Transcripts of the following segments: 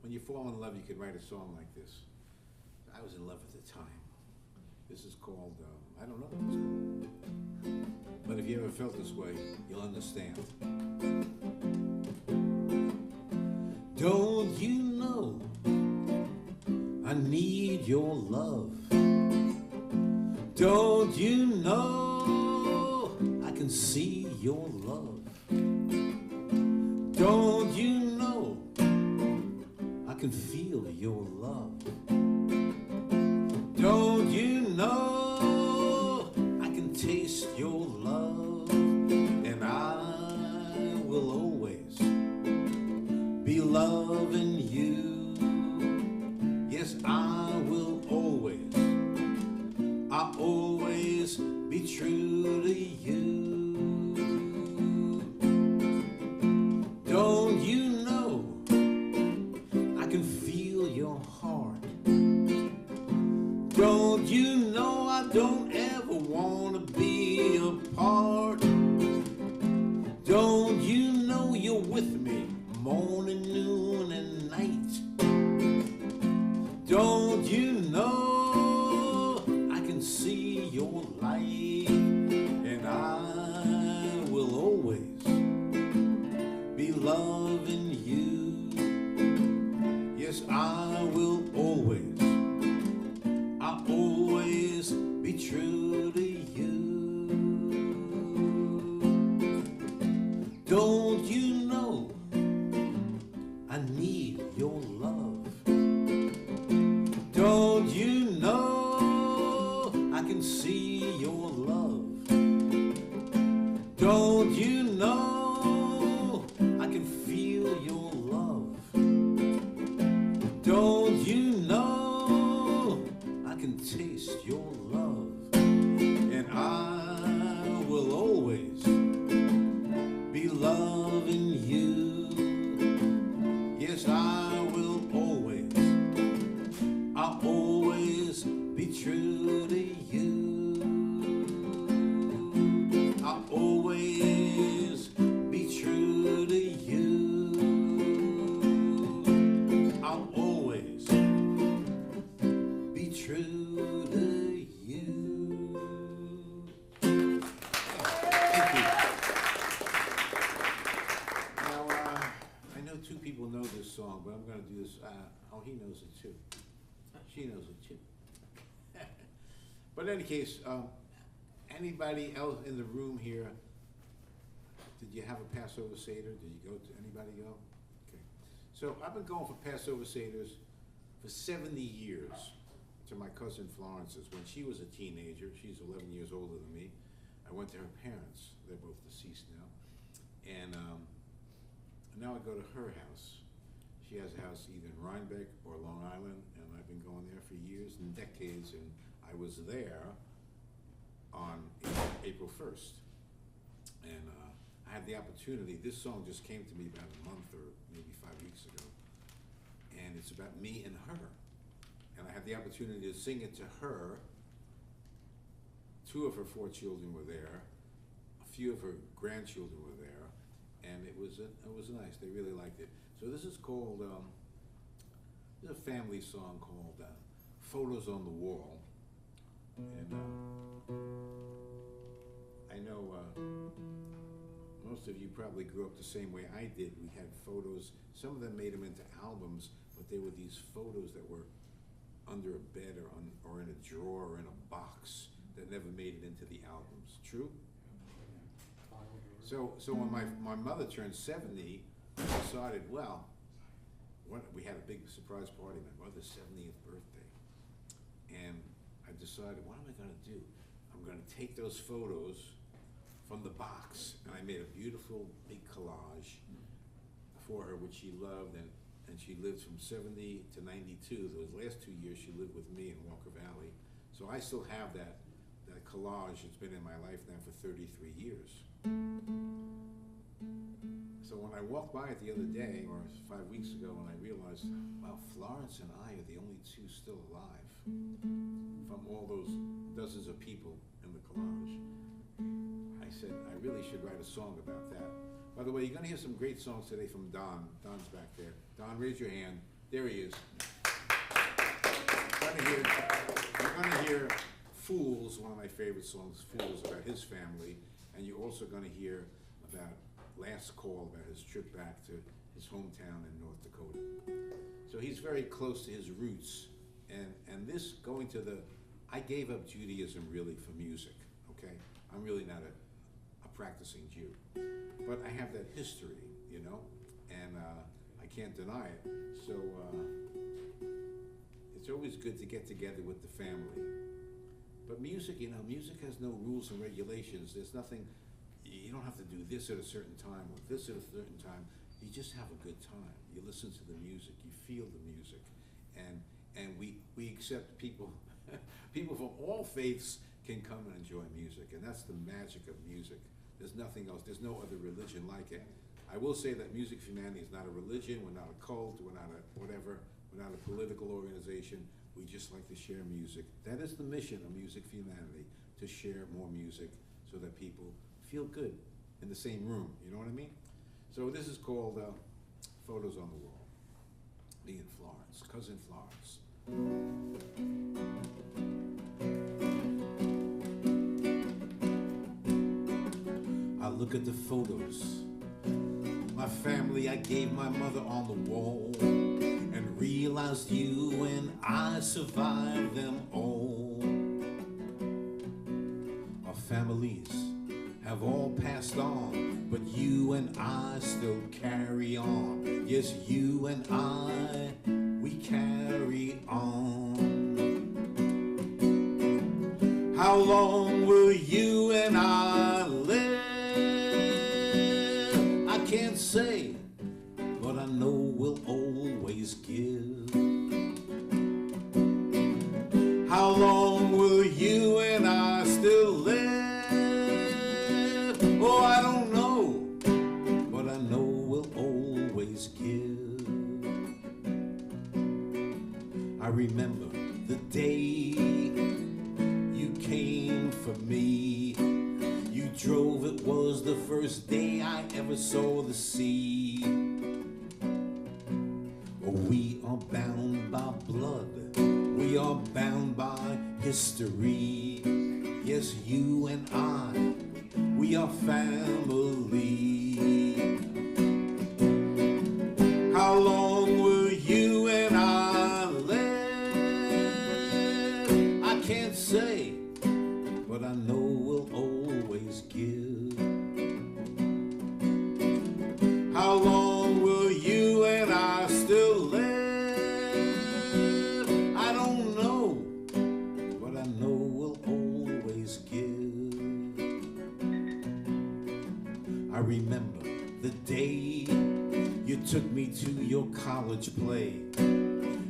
when you fall in love, you could write a song like this. I was in love at the time. This is called, I don't know what it's called. But if you ever felt this way, you'll understand. Don't you know I need your love? Don't you know I can see your love? Don't you know I can feel your love? Don't you know I can taste your love? And I will always be loving you. Yes, I will always, I'll always be true to you. Don't you know I can feel your heart? Don't you know I don't ever want to be apart? Don't you know you're with me morning, noon, and night? Don't you know I can see your light? And I will always be loving you. Yes, I will always, I'll always be true to you. Don't you know I need your love? Don't you know I can see your love? Don't you know I can feel your love? Don't you know I can taste your love? And I will always be loving you. Yes, I will always, I'll always be true to you. I'll always be true to you. I'll always be true to you. Thank you. Now, I know two people know this song, but I'm going to do this. Oh, he knows it too. She knows it too. But in any case, anybody else in the room here, did you have a Passover Seder? Did you go to, anybody go? Okay. So I've been going for Passover Seders for 70 years to my cousin Florence's. When she was a teenager, she's 11 years older than me, I went to her parents. They're both deceased now. And now I go to her house. She has a house either in Rhinebeck or Long Island, and I've been going there for years and decades, and I was there on April 1st. And I had the opportunity, this song just came to me about a month or maybe 5 weeks ago, and it's about me and her. And I had the opportunity to sing it to her. 2 of her 4 children were there, a few of her grandchildren were there, and it was nice. They really liked it. So this is called, this is a family song called Photos on the Wall. And I know most of you probably grew up the same way I did. We had photos, some of them made them into albums, but they were these photos that were under a bed or in a drawer or in a box that never made it into the albums. True? So when my mother turned 70, I decided, well, we had a big surprise party, my mother's 70th birthday. And I decided, what am I gonna do? I'm gonna take those photos from the box, and I made a beautiful big collage for her, which she loved, and she lived from 70 to 92. Those last 2 years she lived with me in Walker Valley. So I still have that collage. It's been in my life now for 33 years. So when I walked by it the other day, or 5 weeks ago, and I realized, wow, Florence and I are the only 2 still alive from all those dozens of people in the collage. I said, I really should write a song about that. By the way, you're gonna hear some great songs today from Don. Don's back there. Don, raise your hand. There he is. You're gonna hear Fools, one of my favorite songs, Fools, about his family, and you're also gonna hear about Last Call, about his trip back to his hometown in North Dakota. So he's very close to his roots, and this going to the, I gave up Judaism really for music, okay? I'm really not a practicing Jew, but I have that history, you know, and I can't deny it. So it's always good to get together with the family. But music, you know, music has no rules and regulations. There's nothing, you don't have to do this at a certain time or this at a certain time. You just have a good time. You listen to the music, you feel the music, and we accept people, people from all faiths can come and enjoy music, and that's the magic of music. There's nothing else, there's no other religion like it. I will say that Music for Humanity is not a religion, we're not a cult, we're not a whatever, we're not a political organization, we just like to share music. That is the mission of Music for Humanity, to share more music so that people feel good in the same room, you know what I mean? So this is called Photos on the Wall. Me in Florence, cousin Florence. I look at the photos, my family I gave my mother on the wall, and realized you and I survived them all. Our families have all passed on, but you and I still carry on. Yes, you and I, we carry on. How long will you and I live? I can't say, but I know we'll always give. How long will you and I still live? Oh, I don't know, but I know we'll always give. I remember the day you came for me. You drove, it was the first day I ever saw the sea. Oh, we are bound by blood, we are bound by history. Yes, you and I, we are family. How long will you and I live? I can't say, but I know we'll always give. How long will you and I still live? I don't know, but I know we'll always give. I remember the day you took me to your college play.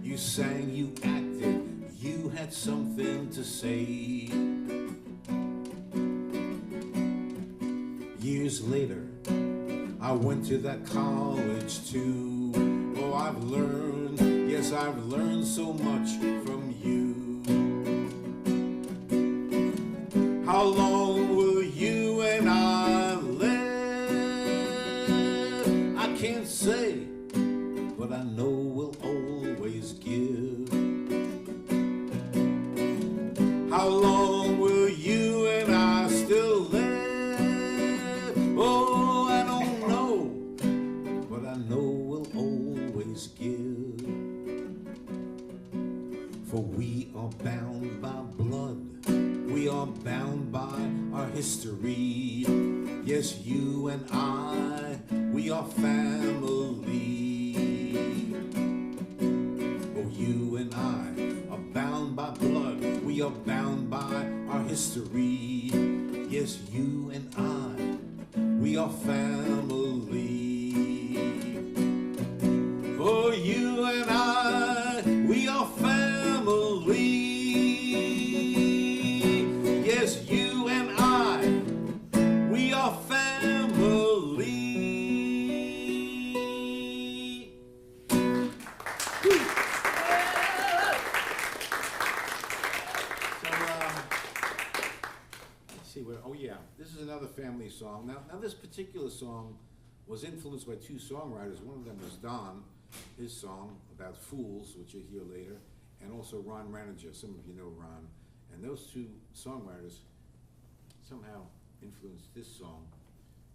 You sang, you acted, you had something to say. Years later, I went to that college too. Oh, I've learned, yes, I've learned so much from you. How long will you and I live? I can't say, but I know we'll always give. How long will you and I still live? Oh, I don't know, but I know we'll always give. For we are bound by blood, we are bound by our history. Yes, you and I, we are family. Oh, you and I are bound by blood, we are bound by our history. Yes, you and I, we are family. Oh, you and I, we are family. Yes, you and I, we are family. Let's see where, oh yeah, this is another family song. Now this particular song was influenced by two songwriters. One of them was Don, his song about fools, which you'll hear later, and also Ron Raniger. Some of you know Ron. And those two songwriters somehow influenced this song.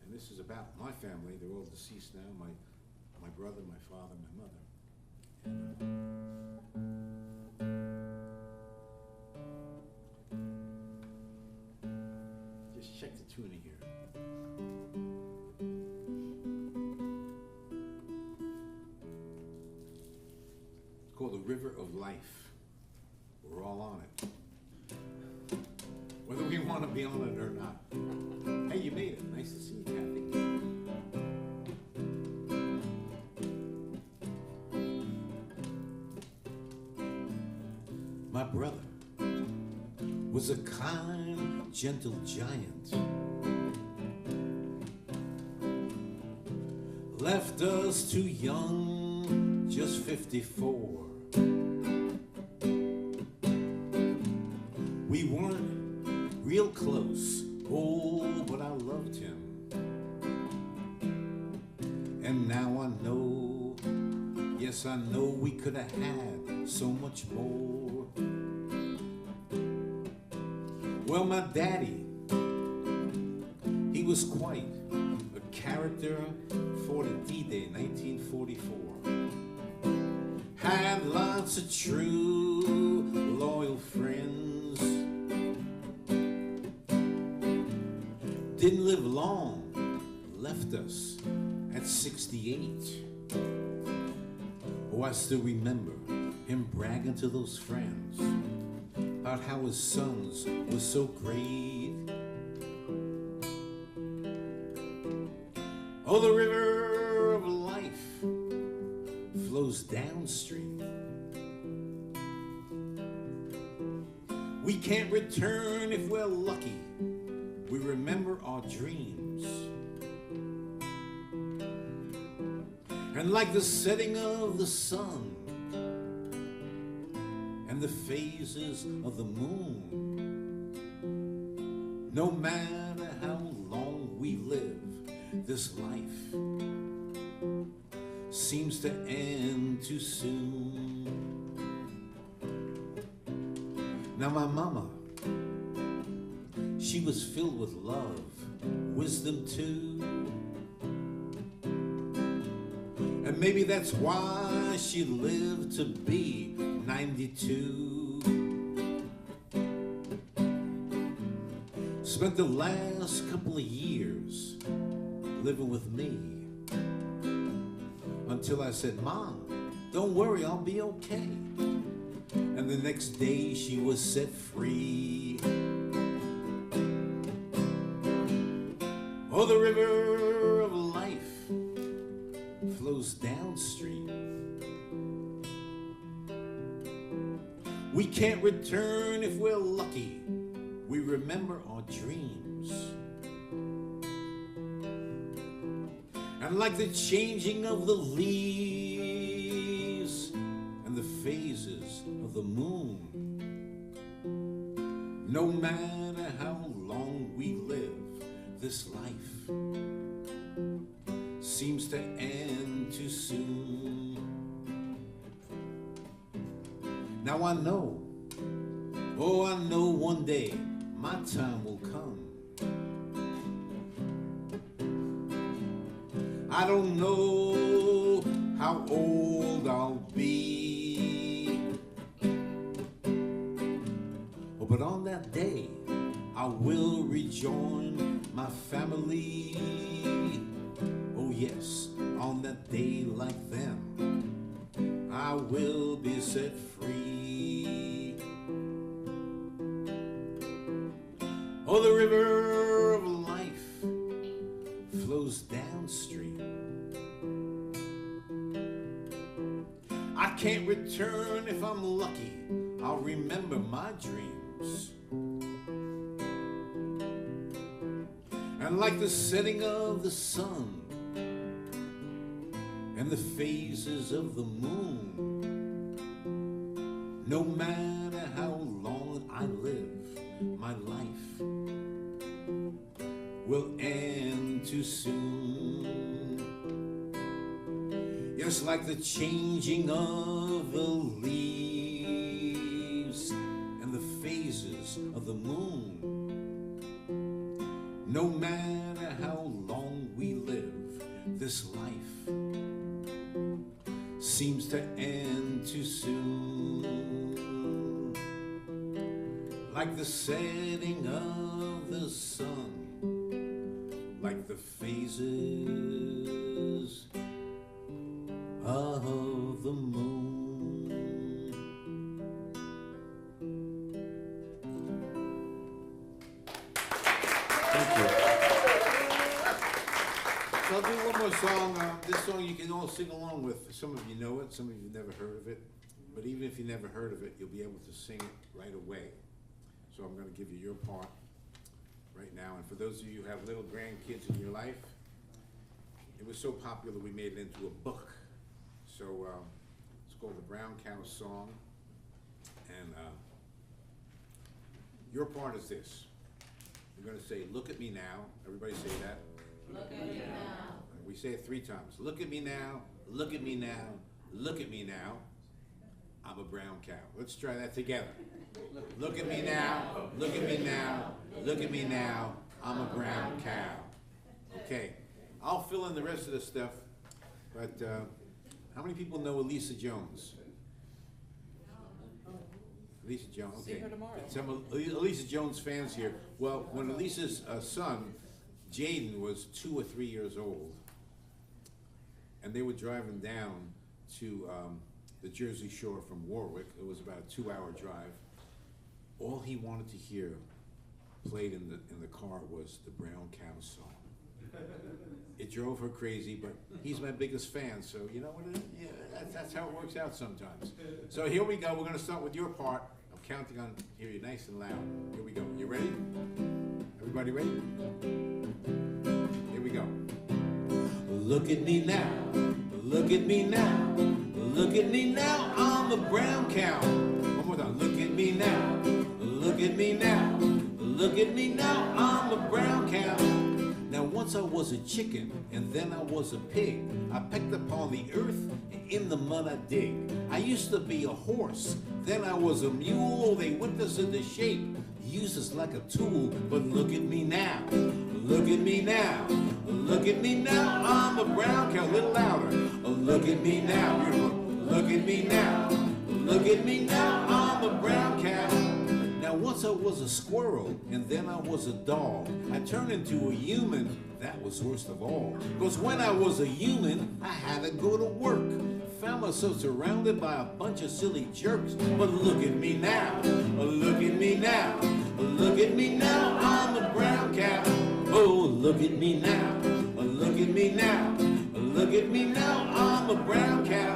And this is about my family. They're all deceased now, my brother, my father, my mother. Just check the tuning here. It's called The River of Life. We're all on it. Whether we want to be on it or not. Hey, you made it. Nice to see you, Kathy. My brother was a kind, gentle giant. Left us too young, just 54. We weren't real close, oh, but I loved him. And now I know, yes, I know we could have had so much more. Well, my daddy, he was quite a character for the D-Day, 1944. Had lots of true, loyal friends. Didn't live long, left us at 68. Oh, I still remember him bragging to those friends about how his sons were so great. Oh, the river of life flows downstream. We can't return if we're lucky. We remember our dreams. And like the setting of the sun and the phases of the moon, no matter how long we live, this life seems to end too soon. Now my mama, she was filled with love, wisdom too. And maybe that's why she lived to be 92. Spent the last couple of years living with me until I said, Mom, don't worry, I'll be okay. And the next day she was set free. Oh, the river of life flows downstream. We can't return if we're lucky. We remember our dreams. And like the changing of the leaves and the phases of the moon, no matter how long we live, this life seems to end too soon. Now I know, oh I know one day my time will come. I don't know how old I'll be, oh, but on that day I will rejoin my family. Oh yes, on that day like them, I will be set free. Oh, the river of life flows downstream. I can't return if I'm lucky. I'll remember my dreams. And like the setting of the sun and the phases of the moon, no matter how long I live, my life will end too soon. just like the changing of the leaves and the phases of the moon. No matter how long we live, this life seems to end too soon. Like the setting of the sun, like the phases of the moon. Thank you. So I'll do one more song. This song you can all sing along with. Some of you know it, some of you have never heard of it. But even if you never heard of it, you'll be able to sing it right away. So I'm going to give you your part right now. And for those of you who have little grandkids in your life, it was so popular we made it into a book. So it's called the Brown Cow Song. And your part is this. You're going to say, look at me now. Everybody say that. Look at me now. We say it 3 times. Look at me now. Look at me now. Look at me now. I'm a brown cow. Let's try that together. Look at me now. Look at me now. Look at me now. I'm a brown cow. Okay. I'll fill in the rest of the stuff. But how many people know Elisa Jones? Elisa Jones. Okay. See her tomorrow. Some Elisa Jones fans here. Well, when Elisa's son, Jaden, was 2 or 3 years old, and they were driving down to the Jersey Shore from Warwick. It was about a 2-hour drive. All he wanted to hear played in the car was the Brown Cow Song. It drove her crazy, but he's my biggest fan, so you know what? Yeah, that's how it works out sometimes. So here we go. We're going to start with your part. I'm counting on. Hear you nice and loud. Here we go. You ready? Everybody ready? Here we go. Look at me now. Look at me now. Look at me now. I'm a brown cow. One more time. Look at me now. Look at me now. Look at me now. I'm a brown cow. Now once I was a chicken, and then I was a pig. I pecked upon the earth, and in the mud I dig. I used to be a horse, then I was a mule. They whipped us into shape, used us like a tool. But look at me now, look at me now, look at me now. I'm a brown cow, a little louder. Look at me now, look at me now, look at me now. I'm a brown cow. Now once I was a squirrel, and then I was a dog. I turned into a human, that was worst of all. Because when I was a human, I had to go to work. Found myself surrounded by a bunch of silly jerks. But look at me now, look at me now, look at me now. I'm a brown cow. Oh, look at me now, look at me now, look at me now. I'm a brown cow.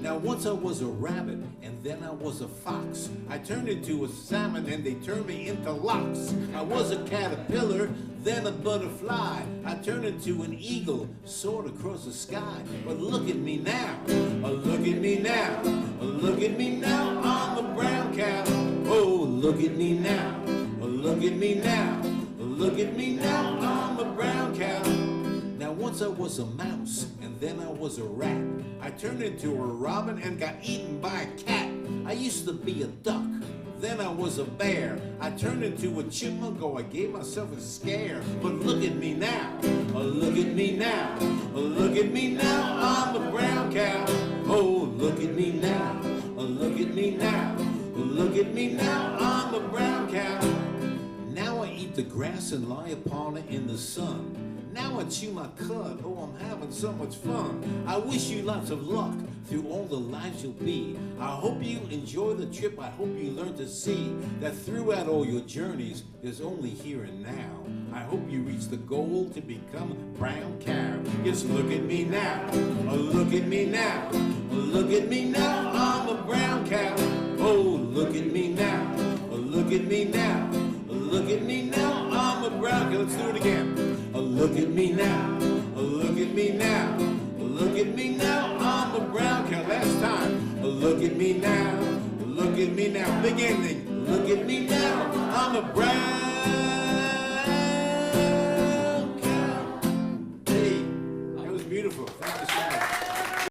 Now once I was a rabbit, and then I was a fox. I turned into a salmon, and they turned me into locks. I was a caterpillar, then a butterfly. I turned into an eagle, soared across the sky. But look at me now, look at me now, look at me now. I'm a brown cow. Oh, look at me now, look at me now, look at me now. I'm a brown cow. Now once I was a mouse, and then I was a rat. I turned into a robin and got eaten by a cat. I used to be a duck, then I was a bear. I turned into a chipmunk, oh, I gave myself a scare. But look at me now, look at me now, look at me now. I'm a brown cow. Oh, look at me now, look at me now, look at me now. I'm a brown cow. Now I eat the grass and lie upon it in the sun. Now I chew my cud, oh, I'm having so much fun. I wish you lots of luck through all the lives you'll be. I hope you enjoy the trip. I hope you learn to see that throughout all your journeys, there's only here and now. I hope you reach the goal to become a brown cow. Just look at me now, look at me now, look at me now. I'm a brown cow. Oh, look at me now, look at me now, look at me now. I'm a brown cow. Let's do it again. Look at me now, look at me now, look at me now. I'm a brown cow. Last time. Look at me now, look at me now. Big ending. Look at me now. I'm a brown